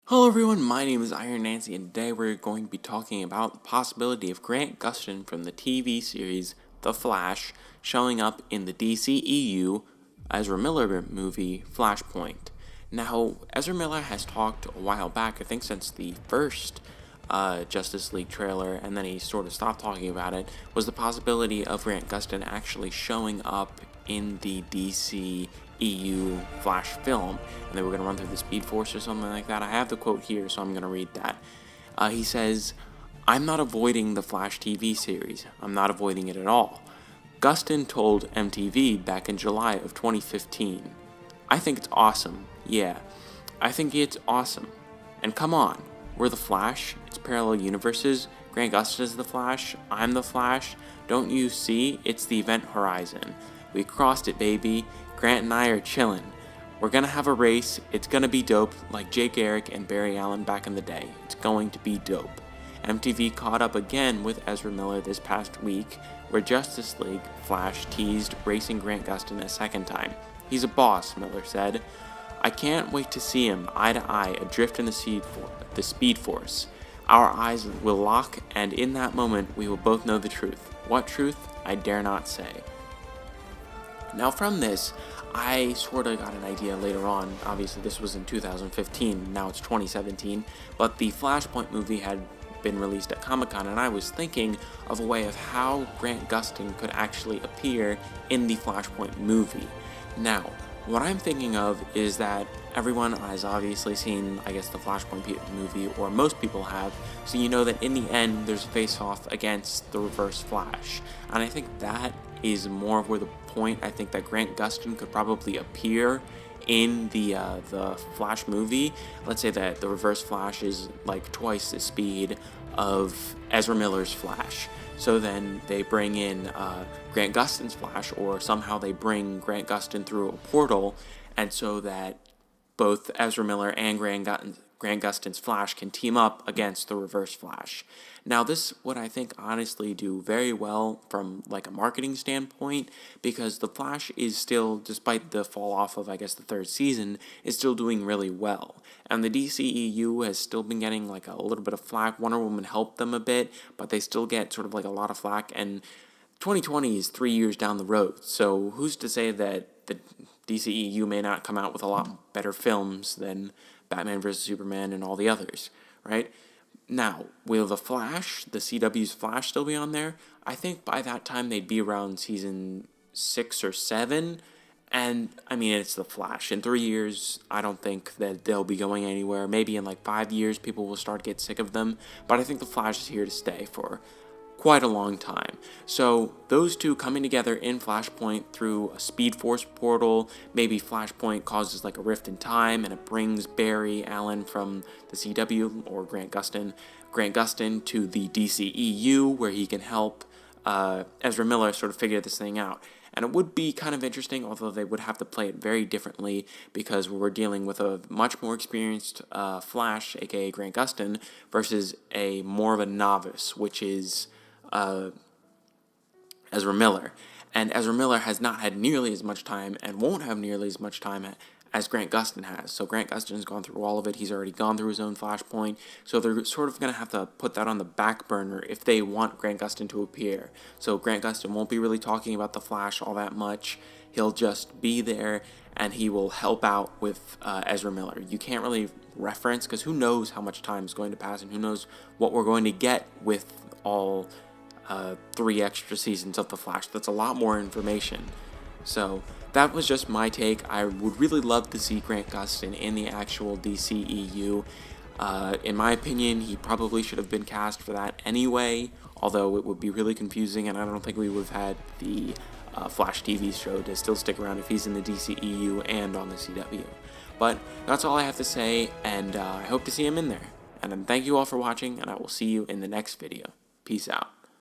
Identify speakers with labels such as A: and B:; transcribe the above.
A: Hello everyone, my name is IronNancy, and today we're going to be talking about the possibility of Grant Gustin from the TV series The Flash showing up in the DCEU Ezra Miller movie Flashpoint. Now, Ezra Miller has talked a while back, I think since the first Justice League trailer, and then he sort of stopped talking about it, was the possibility of Grant Gustin actually showing up in the DCEU Flash film, and they were going to run through the Speed Force or something like that. I have the quote here, so I'm going to read that. He says, "I'm not avoiding the Flash TV series. I'm not avoiding it at all. Gustin told MTV back in July of 2015, I think it's awesome. Yeah, I think it's awesome. And come on, we're the Flash. It's parallel universes. Grant Gustin is the Flash. I'm the Flash. Don't you see? It's the event horizon. We crossed it, baby. Grant and I are chillin'. We're gonna have a race. It's gonna be dope, like Jake Eric and Barry Allen back in the day. It's going to be dope." MTV caught up again with Ezra Miller this past week, where Justice League Flash teased racing Grant Gustin a second time. "He's a boss," Miller said. "I can't wait to see him eye to eye adrift in the Speed Force. Our eyes will lock, and in that moment we will both know the truth. What truth? I dare not say." Now from this, I sort of got an idea later on. Obviously this was in 2015, now it's 2017, but the Flashpoint movie had been released at Comic-Con, and I was thinking of a way of how Grant Gustin could actually appear in the Flashpoint movie. Now, what I'm thinking of is that everyone has obviously seen, I guess, the Flashpoint movie, or most people have, so you know that in the end there's a face-off against the Reverse Flash. And I think that is more of where the point I think that Grant Gustin could probably appear in the Flash movie. Let's say that the Reverse Flash is like twice the speed of Ezra Miller's Flash. So then they bring in Grant Gustin's Flash, or somehow they bring Grant Gustin through a portal, and so that both Ezra Miller and Grant Gustin's Flash can team up against the Reverse Flash. Now this would, I think, honestly do very well from like a marketing standpoint, because the Flash is still, despite the fall off of, I guess, the third season, is still doing really well. And the DCEU has still been getting like a little bit of flack. Wonder Woman helped them a bit, but they still get sort of like a lot of flack, and 2020 is 3 years down the road, so who's to say that the DCEU may not come out with a lot better films than Batman vs. Superman and all the others, right? Now, will the Flash, the CW's Flash, still be on there? I think by that time they'd be around season 6 or 7, and, I mean, it's the Flash. In 3 years, I don't think that they'll be going anywhere. Maybe in like 5 years, people will start to get sick of them, but I think the Flash is here to stay for quite a long time. So those two coming together in Flashpoint through a Speed Force portal, maybe Flashpoint causes like a rift in time and it brings Barry Allen from the CW, or Grant Gustin to the DCEU, where he can help Ezra Miller sort of figure this thing out. And it would be kind of interesting, although they would have to play it very differently, because we're dealing with a much more experienced Flash, aka Grant Gustin, versus a more of a novice, which is Ezra Miller. And Ezra Miller has not had nearly as much time, and won't have nearly as much time as Grant Gustin has. So Grant Gustin has gone through all of it. He's already gone through his own Flashpoint. So they're sort of going to have to put that on the back burner if they want Grant Gustin to appear. So Grant Gustin won't be really talking about the Flash all that much. He'll just be there, and he will help out with Ezra Miller. You can't really reference, because who knows how much time is going to pass, and who knows what we're going to get with all 3 extra seasons of The Flash. That's a lot more information. So that was just my take. I would really love to see Grant Gustin in the actual DCEU. In my opinion, he probably should have been cast for that anyway, although it would be really confusing, and I don't think we would have had the Flash TV show to still stick around if he's in the DCEU and on the CW. But that's all I have to say, and I hope to see him in there. And thank you all for watching, and I will see you in the next video. Peace out.